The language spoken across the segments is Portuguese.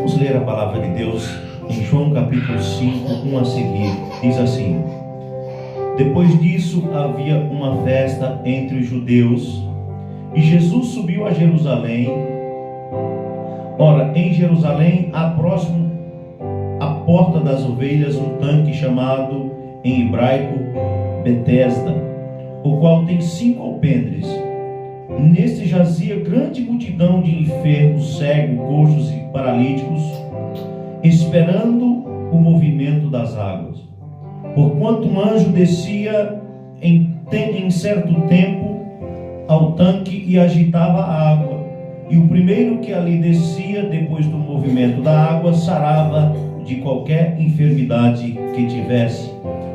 Vamos ler a palavra de Deus em João capítulo 5, 1 a seguir. Diz assim: Depois disso havia uma festa entre os judeus, e Jesus subiu a Jerusalém. Ora, em Jerusalém há próximo à porta das ovelhas um tanque chamado em hebraico Betesda, o qual tem 5 alpendres. Neste jazia grande multidão de enfermos, cegos, coxos e paralíticos, esperando o movimento das águas. Porquanto um anjo descia em certo tempo ao tanque e agitava a água, e o primeiro que ali descia, depois do movimento da água, sarava de qualquer enfermidade que tivesse.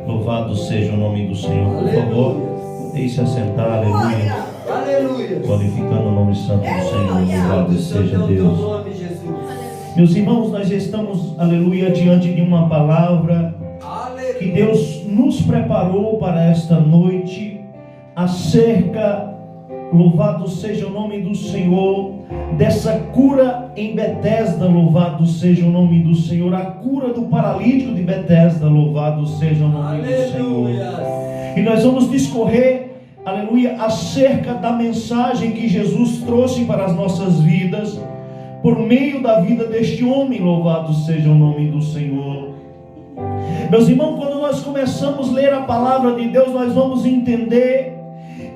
Louvado seja o nome do Senhor. Por favor, deixe assentar. Aleluia. Aleluia. Glorificando o nome santo do Senhor. Louvado seja Deus. Meus irmãos, nós estamos, aleluia, diante de uma palavra que Deus nos preparou para esta noite, acerca, louvado seja o nome do Senhor, dessa cura em Betesda. Louvado seja o nome do Senhor. A cura do paralítico de Betesda. Louvado seja o nome do Senhor. E nós vamos discorrer, aleluia, acerca da mensagem que Jesus trouxe para as nossas vidas, por meio da vida deste homem. Louvado seja o nome do Senhor. Meus irmãos, quando nós começamos a ler a palavra de Deus, nós vamos entender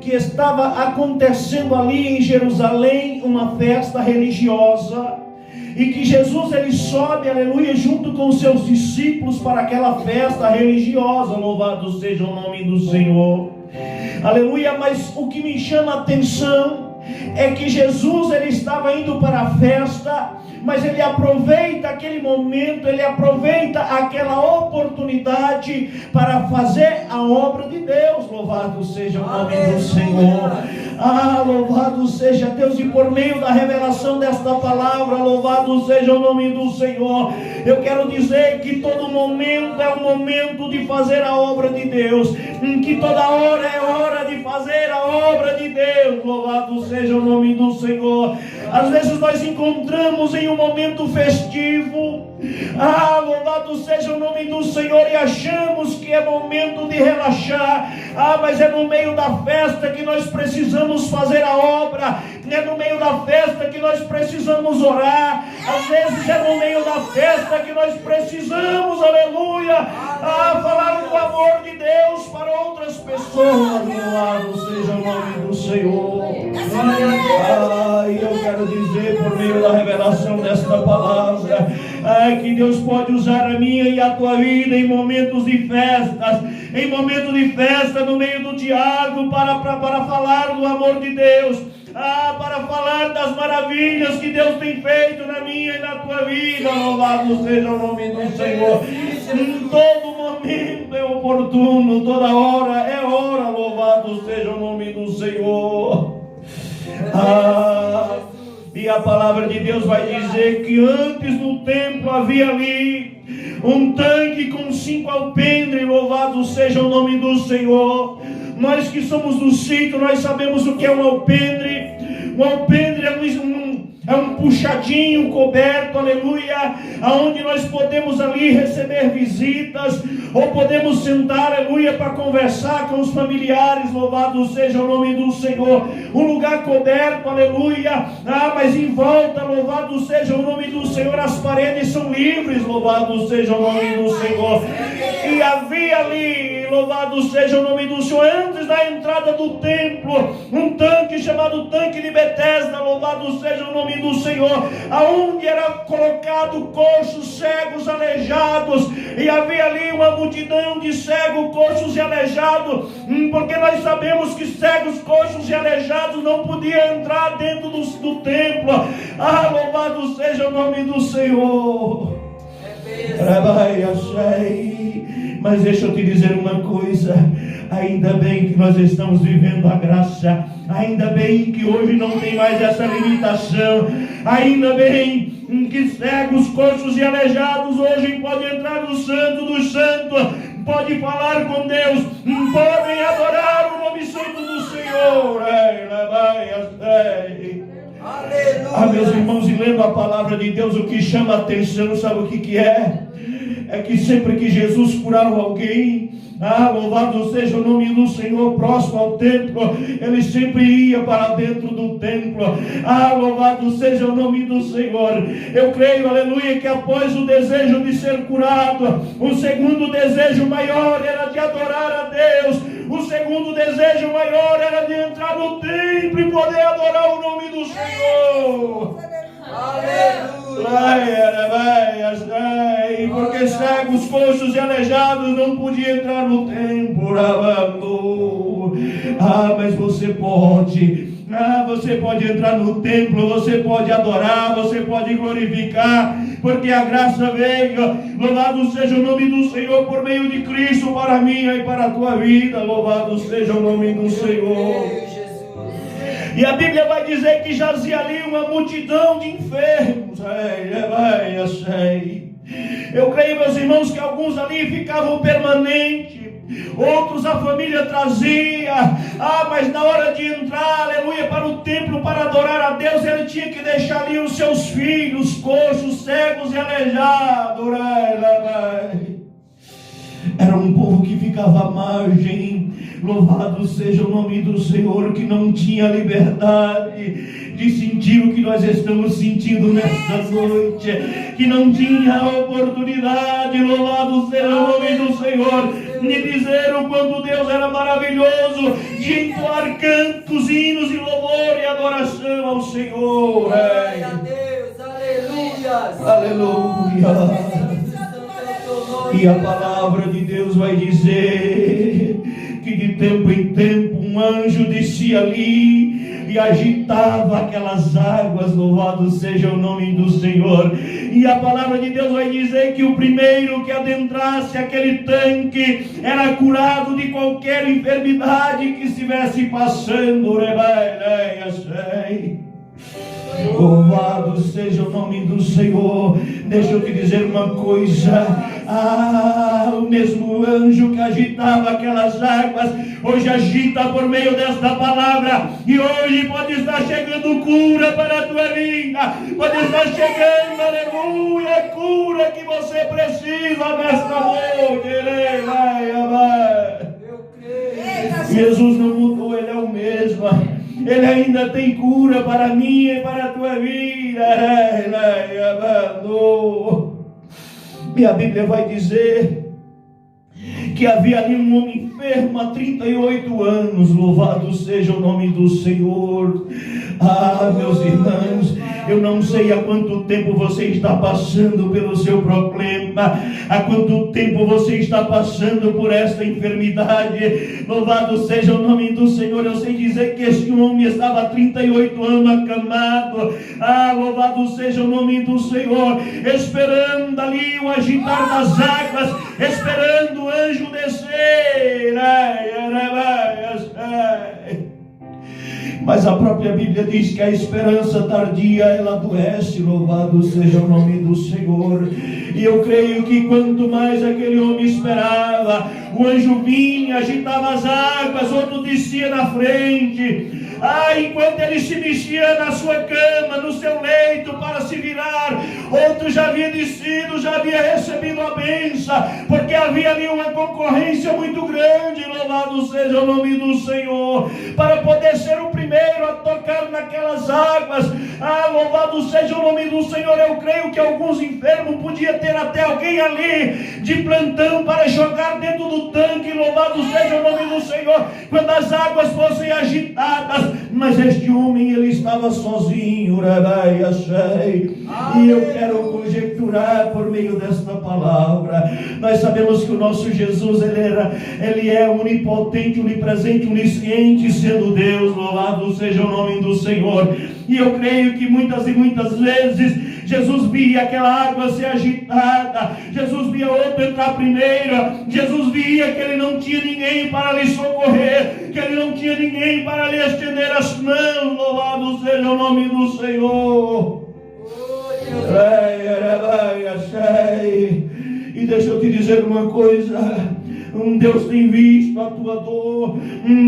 que estava acontecendo ali em Jerusalém uma festa religiosa, e que Jesus ele sobe, aleluia, junto com os seus discípulos para aquela festa religiosa. Louvado seja o nome do Senhor, aleluia. Mas o que me chama a atenção é que Jesus ele estava indo para a festa, mas ele aproveita aquele momento, ele aproveita aquela oportunidade para fazer a obra de Deus. Louvado seja o nome do Senhor. Louvado seja Deus. E por meio da revelação desta palavra, louvado seja o nome do Senhor, eu quero dizer que todo momento é o momento de fazer a obra de Deus, que toda hora é hora de fazer a obra de Deus. Louvado seja o nome do Senhor. Às vezes nós encontramos em um momento festivo, louvado seja o nome do Senhor, e achamos que é momento de relaxar. Mas é no meio da festa que nós precisamos fazer a obra, é no meio da festa que nós precisamos orar, às vezes é no meio da festa que nós precisamos, aleluia, falar do amor de Deus para outras pessoas. Louvado seja o nome do Senhor. E eu quero dizer, por meio da revelação desta palavra, que Deus pode usar a minha e a tua vida em momentos de festas, em momento de festa, no meio do diálogo, para falar do amor de Deus, para falar das maravilhas que Deus tem feito na minha e na tua vida. Louvado seja o nome do Senhor. Em todo momento é oportuno, toda hora é hora. Louvado seja o nome do Senhor. E a palavra de Deus vai dizer que antes do templo havia ali um tanque com 5 alpendres. Louvado seja o nome do Senhor. Nós que somos do sítio, nós sabemos o que é um alpendre. Um alpendre é um puxadinho coberto, aleluia, aonde nós podemos ali receber visitas, ou podemos sentar, aleluia, para conversar com os familiares. Louvado seja o nome do Senhor. Um lugar coberto, aleluia, mas em volta, louvado seja o nome do Senhor, as paredes são livres. Louvado seja o nome do Senhor. E havia ali, louvado seja o nome do Senhor, antes da entrada do templo, um tanque chamado tanque de Betesda. Louvado seja o nome do Senhor, aonde era colocado coxos, cegos, aleijados. E havia ali uma multidão de cegos, coxos e aleijados, porque nós sabemos que cegos, coxos e aleijados não podiam entrar dentro do templo. Louvado seja o nome do Senhor. Mas deixa eu te dizer uma coisa, ainda bem que nós estamos vivendo a graça, ainda bem que hoje não tem mais essa limitação, ainda bem que cegos, coxos e aleijados hoje podem entrar no Santo dos Santos, podem falar com Deus, podem adorar o nome santo do Senhor. Ah, meus irmãos, e lendo a palavra de Deus, o que chama a atenção, sabe o que é? É que sempre que Jesus curava alguém, louvado seja o nome do Senhor, próximo ao templo, ele sempre ia para dentro do templo. Louvado seja o nome do Senhor. Eu creio, aleluia, que após o desejo de ser curado, o segundo desejo maior era de adorar a Deus. O segundo desejo maior era de entrar no templo e poder adorar o nome do Senhor. Aleluia! Porque cegos, coxos e aleijados não podiam entrar no templo. Mas você pode. Você pode entrar no templo, você pode adorar, você pode glorificar, porque a graça veio. Louvado seja o nome do Senhor por meio de Cristo para mim e para a tua vida. Louvado seja o nome do Senhor. E a Bíblia vai dizer que jazia ali uma multidão de enfermos. Eu creio, meus irmãos, que alguns ali ficavam permanentes, outros a família trazia. Mas na hora de entrar, aleluia, para o templo, para adorar a Deus, ele tinha que deixar ali os seus filhos, coxos, cegos e aleijados. Era um povo que ficava à margem. Louvado seja o nome do Senhor, que não tinha liberdade de sentir o que nós estamos sentindo nesta noite, que não tinha oportunidade, louvado seja o nome do Senhor, de dizer o quanto Deus era maravilhoso, de entoar cantos, hinos e louvor e adoração ao Senhor. Glória a Deus, aleluia. Aleluia. E a palavra de Deus vai dizer que de tempo em tempo um anjo descia ali e agitava aquelas águas. Louvado seja o nome do Senhor. E a palavra de Deus vai dizer que o primeiro que adentrasse aquele tanque era curado de qualquer enfermidade que estivesse passando. Louvado seja o nome do Senhor. Deixa eu te dizer uma coisa. O mesmo anjo que agitava aquelas águas, hoje agita por meio desta palavra. E hoje pode estar chegando cura para a tua vida. Pode estar chegando, aleluia, a cura que você precisa nesta noite. Jesus não mudou, Ele é o mesmo. Ele ainda tem cura para mim e para a tua vida. E a Bíblia vai dizer que havia ali um homem enfermo há 38 anos. Louvado seja o nome do Senhor. Meus irmãos, eu não sei há quanto tempo você está passando pelo seu problema, há quanto tempo você está passando por esta enfermidade. Louvado seja o nome do Senhor. Eu sei dizer que este homem estava há 38 anos acamado. Louvado seja o nome do Senhor, esperando ali o agitar das águas, esperando o anjo descer. Mas a própria Bíblia diz que a esperança tardia, ela adoece. Louvado seja o nome do Senhor. E eu creio que quanto mais aquele homem esperava, o anjo vinha, agitava as águas, outro descia na frente. Enquanto ele se mexia na sua cama, no seu leito, para se virar, outro já havia descido, já havia recebido a bênção, porque havia ali uma concorrência muito grande. Louvado seja o nome do Senhor, para poder ser o primeiro a tocar naquelas águas. Louvado seja o nome do Senhor. Eu creio que alguns enfermos podia ter até alguém ali de plantão para jogar dentro do tanque. Louvado seja o nome do Senhor, quando as águas fossem agitadas. Mas este homem, ele estava sozinho. E eu quero conjecturar por meio desta palavra. Nós sabemos que o nosso Jesus, ele é onipotente, onipresente, onisciente, sendo Deus. Louvado seja o nome do Senhor. E eu creio que muitas e muitas vezes Jesus via aquela água ser agitada, Jesus via outro entrar primeiro, Jesus via que ele não tinha ninguém para lhe socorrer, que ele não tinha ninguém para lhe estender as mãos. Louvado seja o nome do Senhor. E deixa eu te dizer uma coisa. Deus tem visto a tua dor,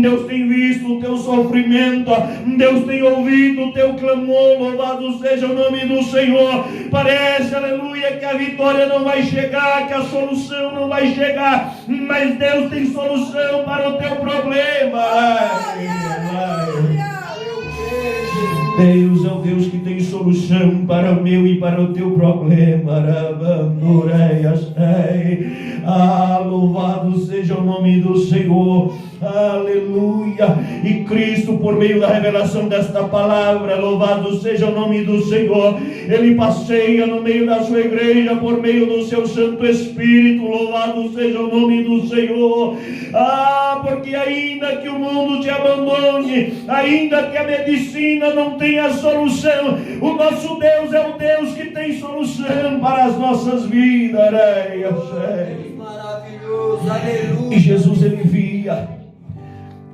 Deus tem visto o teu sofrimento, Deus tem ouvido o teu clamor. Louvado seja o nome do Senhor. Parece, aleluia, que a vitória não vai chegar, que a solução não vai chegar, mas Deus tem solução para o teu problema. Deus é o Deus que tem solução para o meu e para o teu problema. Louvado seja o nome do Senhor. Aleluia. E Cristo, por meio da revelação desta palavra, louvado seja o nome do Senhor, Ele passeia no meio da sua igreja por meio do seu Santo Espírito. Louvado seja o nome do Senhor. Porque ainda que o mundo te abandone, ainda que a medicina não tenha solução, o nosso Deus é o Deus que tem solução para as nossas vidas. Maravilhoso, aleluia. E Jesus, ele via,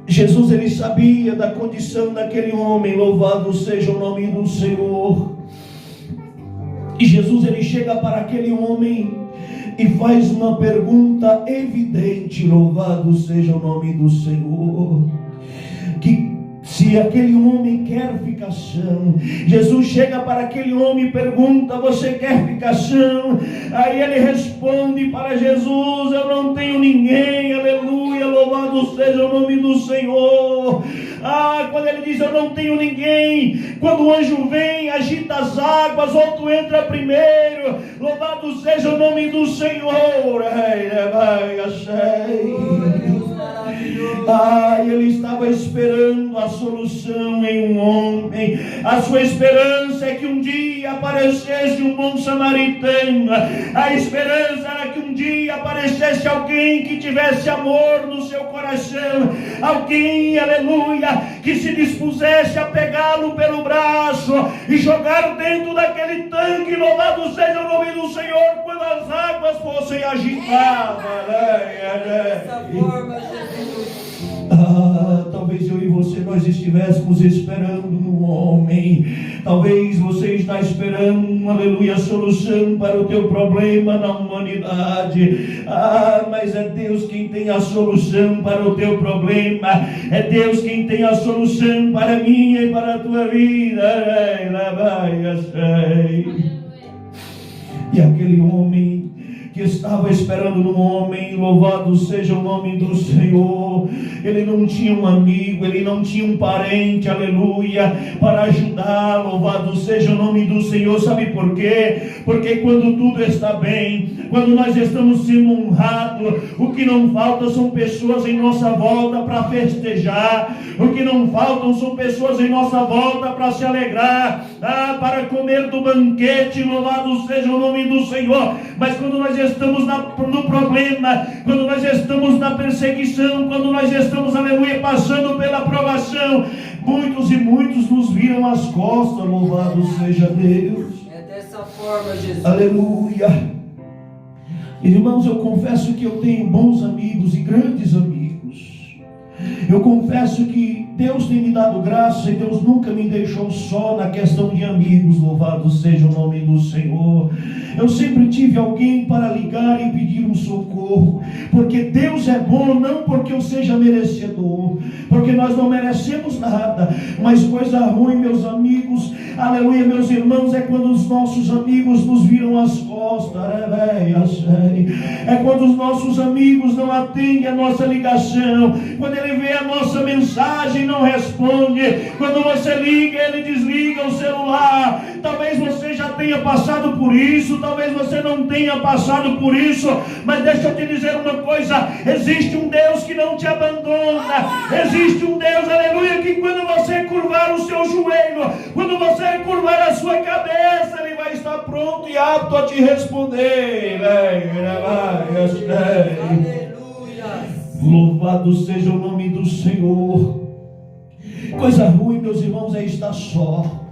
Jesus, ele sabia da condição daquele homem. Louvado seja o nome do Senhor. E Jesus, ele chega para aquele homem e faz uma pergunta evidente. Louvado seja o nome do Senhor. Que se aquele homem quer ficar são, Jesus chega para aquele homem e pergunta: você quer ficar são? Aí ele responde para Jesus: eu não tenho ninguém. Aleluia, louvado seja o nome do Senhor. Quando ele diz eu não tenho ninguém, quando o anjo vem, agita as águas, outro entra primeiro. Louvado seja o nome do Senhor. Ele estava esperando a solução em um homem. A sua esperança é que um dia aparecesse um bom samaritano. A esperança era que um dia aparecesse alguém que tivesse amor no seu coração, alguém, aleluia, que se dispusesse a pegá-lo pelo braço e jogar dentro daquele tanque. Louvado seja o nome do Senhor, quando as águas fossem agitadas. Dessa forma, Jesus. Talvez eu e você, nós estivéssemos esperando no homem. Talvez você está esperando, aleluia, a solução para o teu problema na humanidade. Mas é Deus quem tem a solução para o teu problema. É Deus quem tem a solução para a minha e para a tua vida. E aquele homem que estava esperando no homem, louvado seja o nome do Senhor, ele não tinha um amigo, ele não tinha um parente, aleluia, para ajudar. Louvado seja o nome do Senhor. Sabe por quê? Porque quando tudo está bem, quando nós estamos sendo honrados, o que não falta são pessoas em nossa volta para festejar, o que não faltam são pessoas em nossa volta para se alegrar, para comer do banquete. Louvado seja o nome do Senhor. Mas quando nós estamos no problema, quando nós estamos na perseguição, quando nós estamos, aleluia, passando pela provação, muitos e muitos nos viram as costas. Louvado seja Deus. É dessa forma, Jesus. Aleluia. Irmãos, eu confesso que eu tenho bons amigos e grandes amigos. Eu confesso que Deus tem me dado graça e Deus nunca me deixou só na questão de amigos. Louvado seja o nome do Senhor. Eu sempre tive alguém para ligar e pedir um socorro, porque Deus é bom, não porque eu seja merecedor, porque nós não merecemos nada, mas coisa ruim, meus amigos, aleluia, meus irmãos, é quando os nossos amigos nos viram as costas. É quando os nossos amigos não atendem a nossa ligação, quando ele vê a nossa mensagem e não responde, quando você liga, ele desliga o celular. Talvez você já tenha passado por isso, talvez você não tenha passado por isso, mas deixa eu te dizer uma coisa: existe um Deus que não te abandona, existe um Deus, aleluia, que quando você curvar o seu joelho, quando você curvar a sua cabeça, Ele vai estar pronto e apto a te responder. Aleluia. Louvado seja o nome do Senhor. Coisa ruim, meus irmãos, é estar só.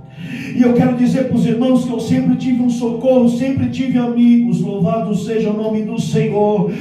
E eu quero dizer para os irmãos que eu sempre tive um socorro, sempre tive amigos. Louvado seja o nome do Senhor.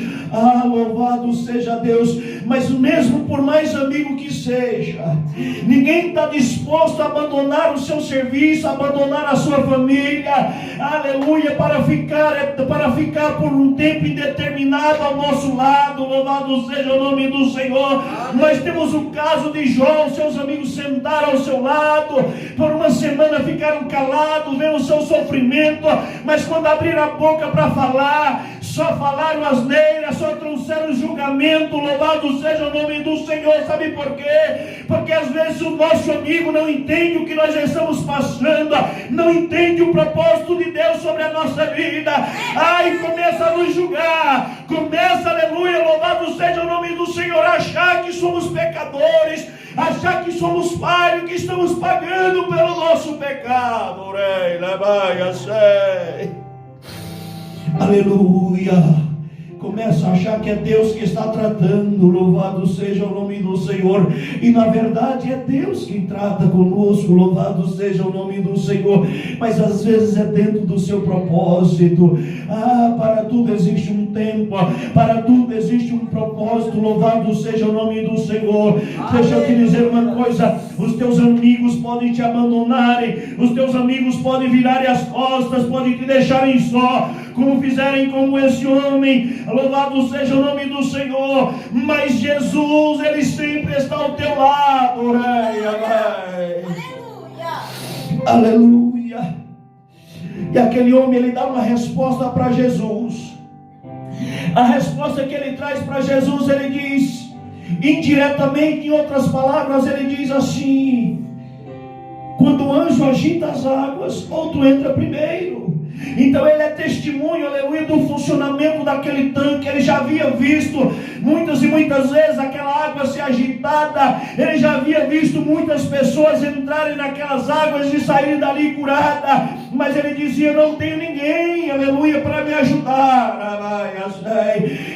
Louvado seja Deus. mas mesmo por mais amigo que seja, ninguém está disposto a abandonar o seu serviço, a abandonar a sua família, aleluia, para ficar por um tempo indeterminado ao nosso lado. Louvado seja o nome do Senhor. Nós temos o caso de Jó. Seus amigos sentaram ao seu lado, por uma semana ficaram calados, vendo o seu sofrimento, mas quando abriram a boca para falar, só falaram asneiras, só trouxeram julgamento. Louvado seja o nome do Senhor. Sabe por quê? Porque às vezes o nosso amigo não entende o que nós estamos passando, não entende o propósito de Deus sobre a nossa vida. Ai, começa a nos julgar, começa, aleluia, louvado seja o nome do Senhor, achar que somos pecadores, achar que somos pais, que estamos pagando pelo nosso pecado. Aleluia. Começa a achar que é Deus que está tratando. Louvado seja o nome do Senhor. E na verdade é Deus que trata conosco. Louvado seja o nome do Senhor. Mas às vezes é dentro do seu propósito. Para tudo existe um tempo, para tudo existe um propósito. Louvado seja o nome do Senhor. Deixa eu te dizer uma coisa: os teus amigos podem te abandonarem, os teus amigos podem virarem as costas, podem te deixarem só, como fizerem com esse homem. Louvado seja o nome do Senhor. Mas Jesus, Ele sempre está ao teu lado. Aleluia. Aleluia. E aquele homem, ele dá uma resposta para Jesus. A resposta que ele traz para Jesus, ele diz indiretamente, em outras palavras, ele diz assim: quando o anjo agita as águas, ou tu entra primeiro. Então ele é testemunho, aleluia, do funcionamento daquele tanque. Ele já havia visto muitas e muitas vezes aquela água ser agitada. Ele já havia visto muitas pessoas entrarem naquelas águas e saírem dali curadas. Mas ele dizia: não tenho ninguém, aleluia, para me ajudar.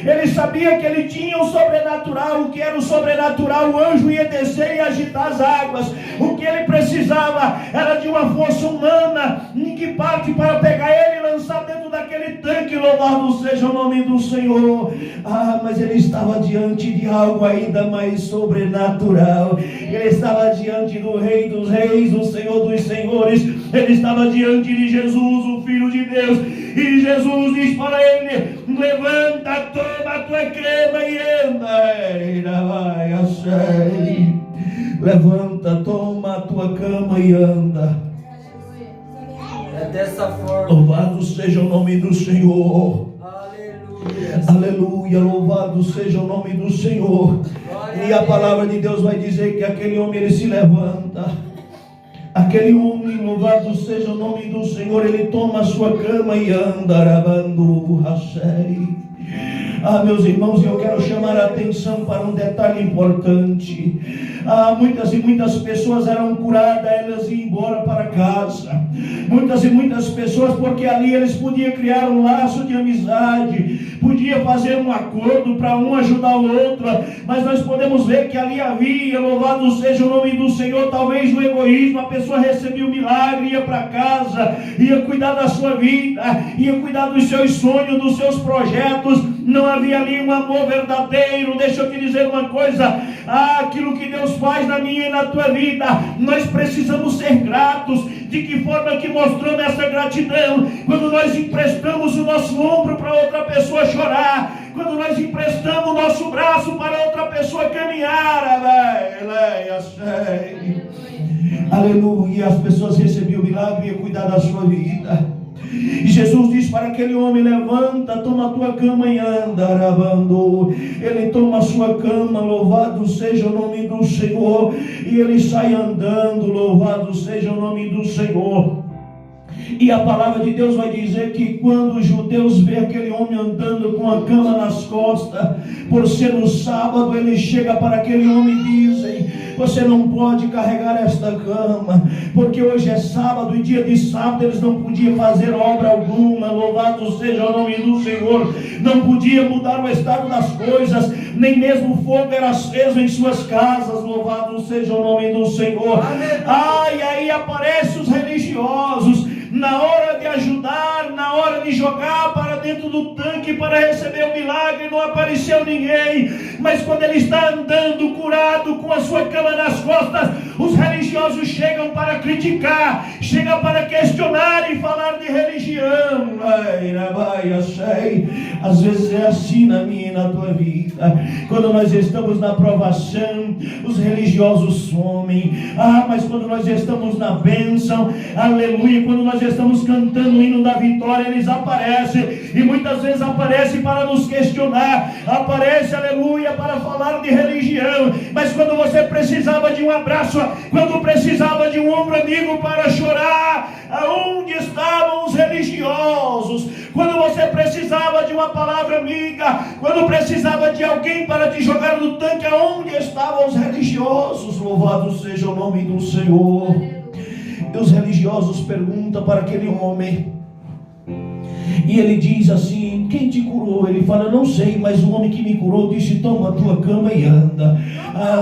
Ele sabia que ele tinha o sobrenatural. O que era o sobrenatural? O anjo ia descer e agitar as águas. O que ele precisava era de uma força humana em que parte para pegar ele e lançar dentro daquele tanque. Louvado seja o nome do Senhor. Mas ele estava diante de algo ainda mais sobrenatural. Ele estava diante do Rei dos Reis, do Senhor dos Senhores. Ele estava diante de Jesus, o Filho de Deus. E Jesus diz para ele: levanta, toma a tua cama e anda. Levanta, toma a tua cama e anda. É dessa forma. Louvado seja o nome do Senhor. Aleluia. Aleluia. Louvado seja o nome do Senhor. E a palavra de Deus vai dizer que aquele homem, ele se levanta. Aquele homem, louvado seja o nome do Senhor, ele toma a sua cama e anda. Arabando Rachei. Meus irmãos, eu quero chamar a atenção para um detalhe importante. Muitas e muitas pessoas eram curadas, elas iam embora para casa. Muitas e muitas pessoas, porque ali eles podiam criar um laço de amizade, podia fazer um acordo para um ajudar o outro. Mas nós podemos ver que ali havia, louvado seja o nome do Senhor, talvez o egoísmo. A pessoa recebia o milagre, ia para casa, ia cuidar da sua vida, ia cuidar dos seus sonhos, dos seus projetos. Não havia ali um amor verdadeiro. Deixa eu te dizer uma coisa: aquilo que Deus faz na minha e na tua vida, nós precisamos ser gratos. De que forma que mostramos essa gratidão? Quando nós emprestamos o nosso ombro para outra pessoa chorar, quando nós emprestamos o nosso braço para outra pessoa caminhar. Aleluia. As pessoas recebiam o milagre e iam cuidar da sua vida. E Jesus diz para aquele homem: levanta, toma a tua cama e anda. Arabando. Ele toma a sua cama, louvado seja o nome do Senhor, e ele sai andando, louvado seja o nome do Senhor. E a palavra de Deus vai dizer que quando os judeus vê aquele homem andando com a cama nas costas, por ser no sábado, ele chega para aquele homem e dizem: você não pode carregar esta cama, porque hoje é sábado, e dia de sábado eles não podiam fazer obra alguma. Louvado seja o nome do Senhor. Não podia mudar o estado das coisas, nem mesmo o fogo era aceso em suas casas. Louvado seja o nome do Senhor. E aí aparecem os religiosos, na hora de ajudar, na hora de de jogar para dentro do tanque para receber o milagre, não apareceu ninguém. Mas quando ele está andando curado com a sua cama nas costas, os religiosos chegam para criticar, chegam para questionar e falar de religião. Às vezes é assim na minha e na tua vida. Quando nós estamos na provação, os religiosos somem. Mas quando nós estamos na bênção, aleluia, quando nós estamos cantando o hino da vitória, eles aparecem. E muitas vezes aparecem para nos questionar, aparece, aleluia, para falar de religião. Mas quando você precisava de um abraço, quando precisava de um ombro amigo para chorar, aonde estavam os religiosos? Quando você precisava de uma palavra amiga, quando precisava de alguém para te jogar no tanque, aonde estavam os religiosos? Louvado seja o nome do Senhor. E os religiosos perguntam para aquele homem, e ele diz assim: quem te curou? Ele fala: não sei, mas o homem que me curou disse: toma a tua cama e anda.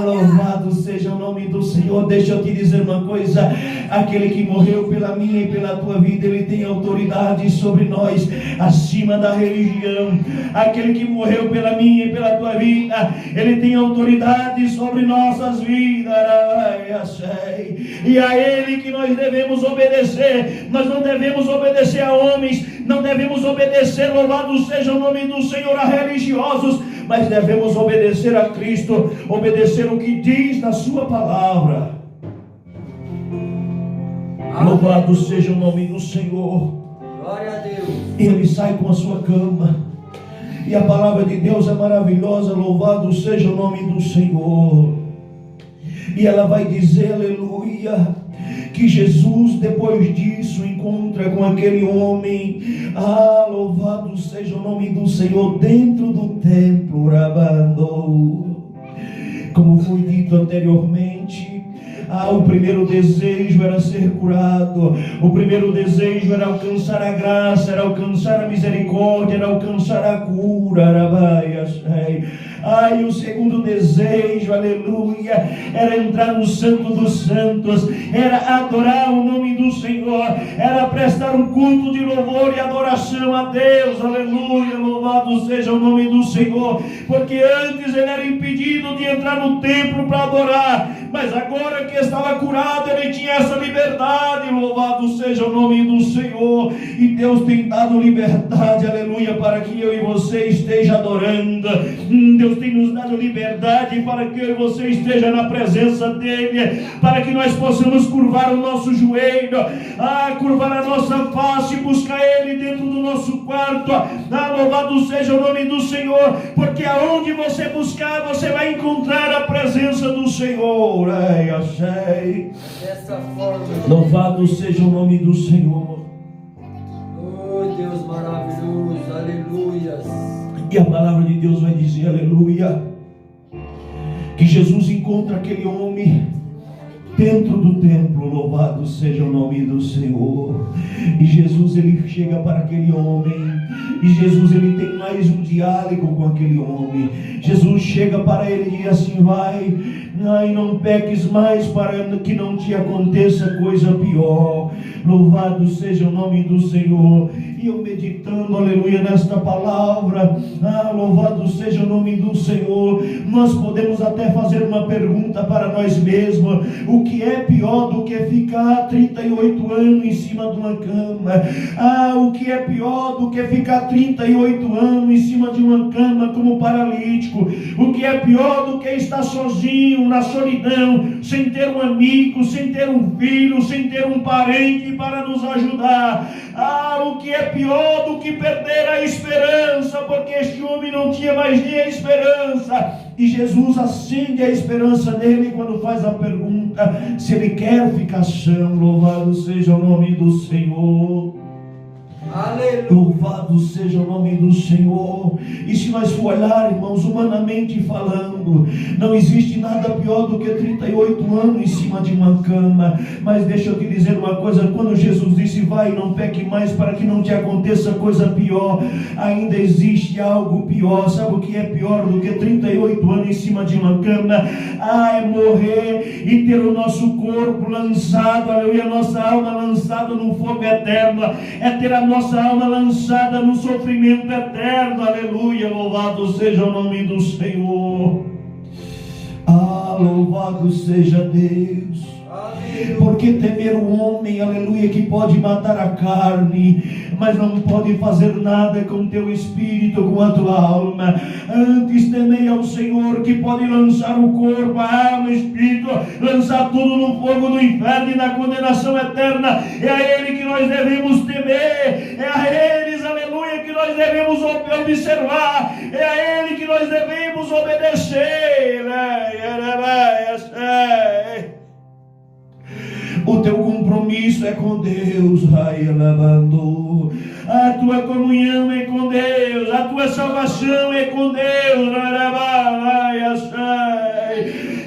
Louvado seja o nome do Senhor. Deixa eu te dizer uma coisa: aquele que morreu pela minha e pela tua vida, ele tem autoridade sobre nós, acima da religião. Aquele que morreu pela minha e pela tua vida, ele tem autoridade sobre nossas vidas. E a ele que nós devemos obedecer. Nós não devemos obedecer a homens, não devemos obedecer, louvado seja o nome do Senhor, a religiosos, mas devemos obedecer a Cristo, obedecer o que diz na sua palavra. Louvado seja o nome do Senhor. Glória a Deus. E ele sai com a sua cama, e a palavra de Deus é maravilhosa, louvado seja o nome do Senhor. E ela vai dizer, aleluia, que Jesus depois disso encontra com aquele homem, louvado seja o nome do Senhor, dentro do templo, rabando. Como foi dito anteriormente, o primeiro desejo era ser curado, o primeiro desejo era alcançar a graça, era alcançar a misericórdia, era alcançar a cura. E o segundo desejo, aleluia, era entrar no Santo dos Santos, era adorar o nome do Senhor, era prestar um culto de louvor e adoração a Deus, aleluia, louvado seja o nome do Senhor, porque antes ele era impedido de entrar no templo para adorar, mas agora que estava curado, ele tinha essa liberdade, louvado seja o nome do Senhor. E Deus tem dado liberdade, aleluia, para que eu e você esteja adorando. Deus tem nos dado liberdade para que eu e você esteja na presença dele, para que nós possamos curvar o nosso joelho, curvar a nossa face, buscar ele dentro do nosso quarto. Louvado seja o nome do Senhor, porque aonde você buscar, você vai encontrar a presença do Senhor. Dessa forma, louvado seja o nome do Senhor. Oh Deus maravilhoso, aleluias. E a palavra de Deus vai dizer, aleluia, que Jesus encontra aquele homem dentro do templo, louvado seja o nome do Senhor. E Jesus, ele chega para aquele homem, e Jesus, ele tem mais um diálogo com aquele homem. Jesus chega para ele e diz assim: vai, não peques mais, para que não te aconteça coisa pior. Louvado seja o nome do Senhor. E eu meditando, aleluia, nesta palavra, louvado seja o nome do Senhor, nós podemos até fazer uma pergunta para nós mesmos: o que é pior do que ficar 38 anos em cima de uma cama? O que é pior do que ficar 38 anos em cima de uma cama como paralítico? O que é pior do que estar sozinho, na solidão, sem ter um amigo, sem ter um filho, sem ter um parente para nos ajudar? O que é pior do que perder a esperança? Porque este homem não tinha mais nem a esperança. E Jesus acende a esperança dele quando faz a pergunta se ele quer ficar são. Louvado seja o nome do Senhor. Aleluia. Louvado seja o nome do Senhor. E se nós for olhar, irmãos, humanamente falando, não existe nada pior do que 38 anos em cima de uma cama. Mas deixa eu te dizer uma coisa: quando Jesus disse vai, não peque mais, para que não te aconteça coisa pior, ainda existe algo pior. Sabe o que é pior do que 38 anos em cima de uma cama? É morrer e ter o nosso corpo lançado, aleluia, a nossa alma lançada no fogo eterno, é ter a nossa nossa alma lançada no sofrimento eterno. Aleluia, louvado seja o nome do Senhor. Ah, louvado seja Deus. Porque temer o homem, aleluia, que pode matar a carne, mas não pode fazer nada com teu espírito, com a tua alma. Antes temei ao Senhor, que pode lançar o corpo, a alma, o espírito, lançar tudo no fogo do inferno e na condenação eterna. É a Ele que nós devemos temer, é a eles, aleluia, que nós devemos observar, é a Ele que nós devemos obedecer. O teu compromisso é com Deus, a tua comunhão é com Deus, a tua salvação é com Deus.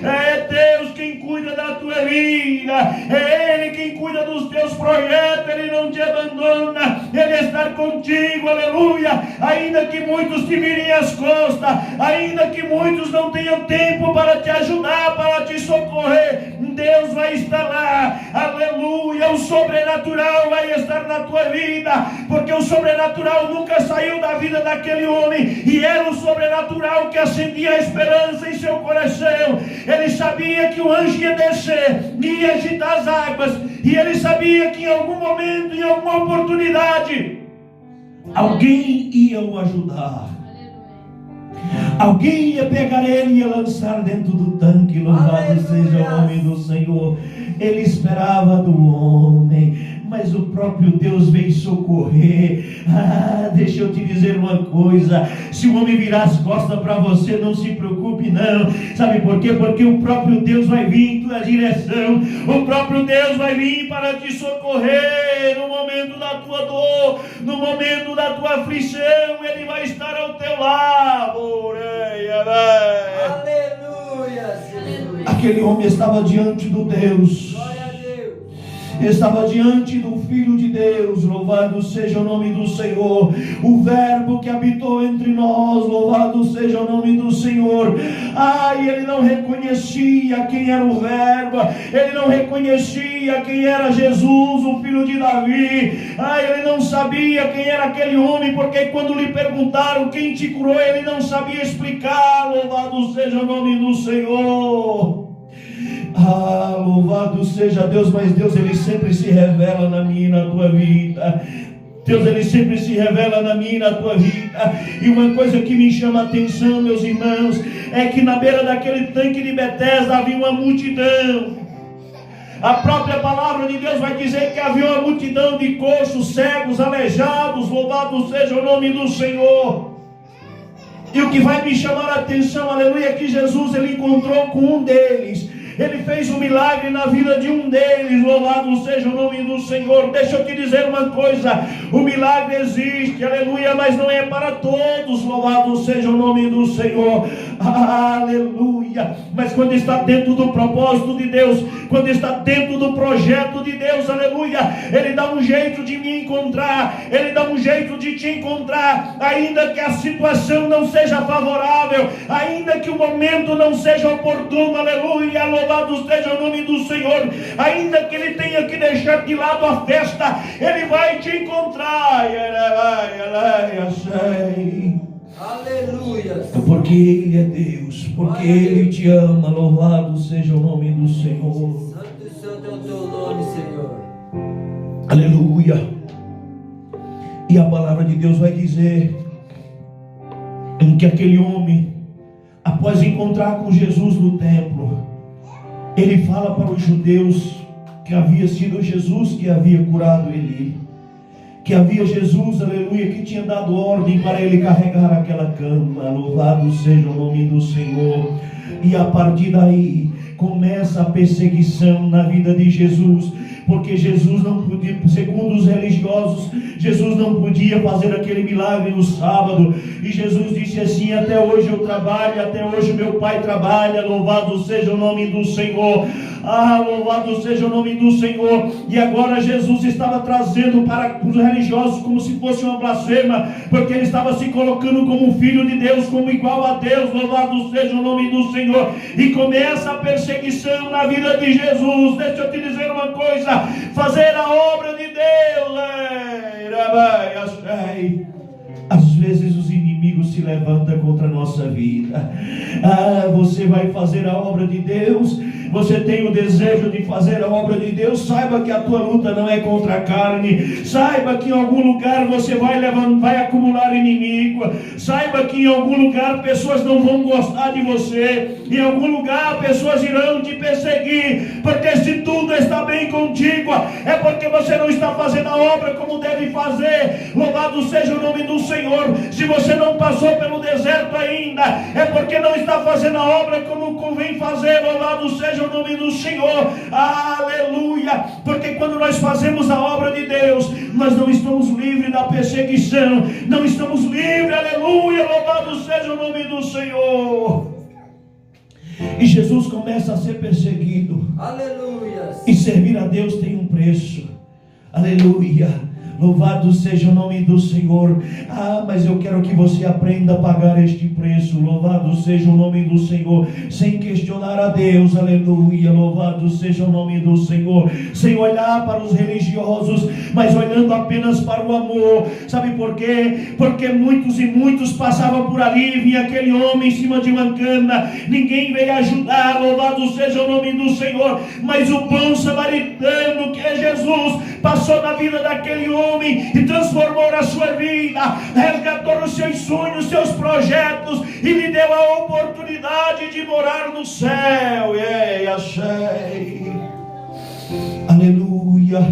É Deus quem cuida da tua vida, é Ele quem cuida dos teus projetos. Ele não te abandona, Ele está contigo, aleluia. Ainda que muitos te virem as costas, ainda que muitos não tenham tempo para te ajudar, para te socorrer, Deus vai estar lá, aleluia. O sobrenatural vai estar na tua vida, porque o sobrenatural nunca saiu da vida daquele homem, e era o sobrenatural que acendia a esperança em seu coração. Ele sabia que o anjo ia descer, ia agitar as águas, e ele sabia que em algum momento, em alguma oportunidade, alguém ia o ajudar. Alguém ia pegar ele e ia lançar dentro do tanque. Louvado seja o nome do Senhor. Ele esperava do homem, mas o próprio Deus veio socorrer. Deixa eu te dizer uma coisa: se o homem virar as costas para você, não se preocupe não. Sabe por quê? Porque o próprio Deus vai vir em tua direção. O próprio Deus vai vir para te socorrer no momento da tua dor, no momento da tua aflição. Ele vai estar ao teu lado. Aleluia. Aquele homem estava diante do Deus, estava diante do Filho de Deus. Louvado seja o nome do Senhor. O Verbo que habitou entre nós. Louvado seja o nome do Senhor. Ele não reconhecia quem era o Verbo, ele não reconhecia quem era Jesus, o filho de Davi. Ele não sabia quem era aquele homem, porque quando lhe perguntaram quem te curou, ele não sabia explicar. Louvado seja o nome do Senhor. Louvado seja Deus. Mas Deus, Ele sempre se revela na minha e na tua vida. Deus, Ele sempre se revela na minha e na tua vida. E uma coisa que me chama a atenção, meus irmãos, é que na beira daquele tanque de Betesda havia uma multidão. A própria palavra de Deus vai dizer que havia uma multidão de coxos, cegos, aleijados. Louvado seja o nome do Senhor. E o que vai me chamar a atenção, aleluia, é que Jesus, Ele encontrou com um deles. Ele fez um milagre na vida de um deles. Louvado seja o nome do Senhor. Deixa eu te dizer uma coisa: o milagre existe, aleluia, mas não é para todos. Louvado seja o nome do Senhor. Aleluia. Mas quando está dentro do propósito de Deus, quando está dentro do projeto de Deus, aleluia, Ele dá um jeito de me encontrar, Ele dá um jeito de te encontrar, ainda que a situação não seja favorável, ainda que o momento não seja oportuno, aleluia. Louvado seja o nome do Senhor. Ainda que Ele tenha que deixar de lado a festa, Ele vai te encontrar. Aleluia. Porque Ele é Deus, porque Ele te ama. Louvado seja o nome do Senhor. Santo e santo é o teu nome, Senhor. Aleluia. E a palavra de Deus vai dizer que aquele homem, após encontrar com Jesus no templo, ele fala para os judeus que havia sido Jesus que havia curado ele, que havia Jesus, aleluia, que tinha dado ordem para ele carregar aquela cama. Louvado seja o nome do Senhor. E a partir daí começa a perseguição na vida de Jesus, porque Jesus não podia, segundo os religiosos, Jesus não podia fazer aquele milagre no sábado. E Jesus disse assim: até hoje eu trabalho, até hoje meu Pai trabalha. Louvado seja o nome do Senhor. Louvado seja o nome do Senhor. E agora Jesus estava trazendo para os religiosos como se fosse uma blasfema, porque ele estava se colocando como filho de Deus, como igual a Deus. Louvado seja o nome do Senhor. E começa a perseguição na vida de Jesus. Deixa eu te dizer uma coisa: fazer a obra de Deus Às vezes os inimigos se levantam contra a nossa vida. Você vai fazer a obra de Deus, você tem o desejo de fazer a obra de Deus, saiba que a tua luta não é contra a carne, saiba que em algum lugar você vai acumular inimigo, saiba que em algum lugar pessoas não vão gostar de você, em algum lugar pessoas irão te perseguir, porque se tudo está bem contigo, é porque você não está fazendo a obra como deve fazer. Louvado seja o nome do Senhor. Se você não passou pelo deserto ainda, é porque não está fazendo a obra como convém fazer. Louvado seja o nome do Senhor. Aleluia. Porque quando nós fazemos a obra de Deus, nós não estamos livres da perseguição, não estamos livres. Aleluia. Louvado seja o nome do Senhor. E Jesus começa a ser perseguido. Aleluia. E servir a Deus tem um preço. Aleluia. Louvado seja o nome do Senhor. Mas eu quero que você aprenda a pagar este preço. Louvado seja o nome do Senhor, sem questionar a Deus. Aleluia. Louvado seja o nome do Senhor, sem olhar para os religiosos, mas olhando apenas para o amor. Sabe por quê? Porque muitos passavam por ali, vinha aquele homem em cima de uma cana, ninguém veio ajudar. Louvado seja o nome do Senhor. Mas o bom samaritano, que é Jesus, passou na vida daquele homem e transformou a sua vida, resgatou os seus sonhos, os seus projetos, e lhe deu a oportunidade de morar no céu. Achei. Aleluia.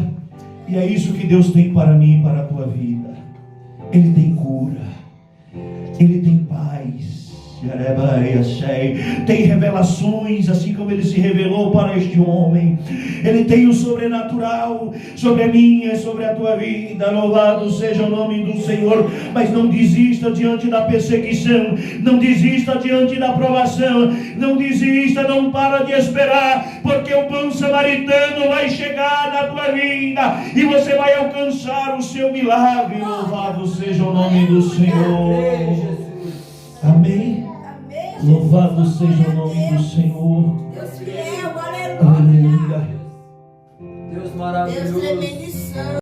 E é isso que Deus tem para mim e para a tua vida. Ele tem cura, Ele tem paz, tem revelações, assim como Ele se revelou para este homem. Ele tem o sobrenatural sobre a minha e sobre a tua vida. Louvado seja o nome do Senhor. Mas não desista diante da perseguição, não desista diante da provação, não desista, não para de esperar, porque o bom samaritano vai chegar na tua vida e você vai alcançar o seu milagre. Louvado seja o nome do Senhor. Amém. Louvado seja o nome do Senhor. Deus fiel, aleluia. Deus maravilhoso. Deus de bendição.